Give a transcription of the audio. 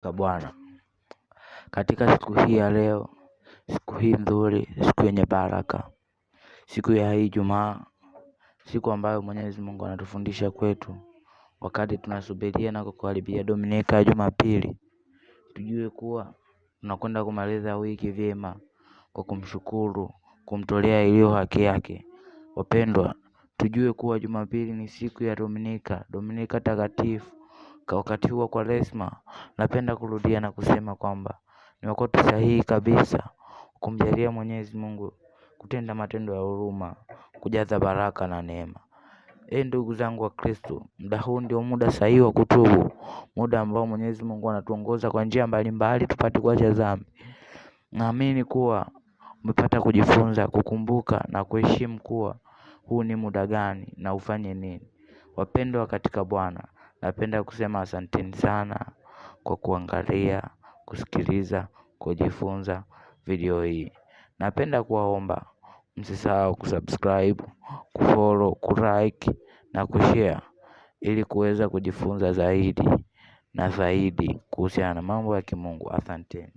katika Bwana. Katika siku hii ya leo, siku hii nzuri, siku yenye baraka, siku ya Ijumaa, siku ambayo Mwenyezi Mungu anatufundisha kwetu, wakati tunasubiria na kukaribia Dominika ya Jumapili, tujue kuwa tunakwenda kumaliza wiki vyema kwa kumshukuru, kumtolea iliyo haki yake. Wapendwa, tujue kuwa Jumapili ni siku ya Dominika takatifu. Kwa wakati huo kwa Kwaresma, napenda kurudia na kusema kwamba ni wakati sahihi kabisa kumjalia Mwenyezi Mungu kutenda matendo ya huruma, kujaza baraka na neema. Ndugu zangu wa Kristo, muda huu ndio muda sahihi wa kutubu, muda ambao Mwenyezi Mungu anatuongoza kwa njia mbalimbali tupate kuacha dhambi. Naamini kuwa umepata kujifunza, kukumbuka na kuheshimu kuwa huu ni muda gani na ufanye nini. Wapendwa katika Bwana, napenda kusema asanteni sana kwa kuangalia, kusikiliza, kujifunza video hii. Napenda kuwaomba msisahau kusubscribe, kufollow, kulike na kushare ili kuweza kujifunza zaidi na zaidi kuhusiana na mambo ya kimungu. Asanteni.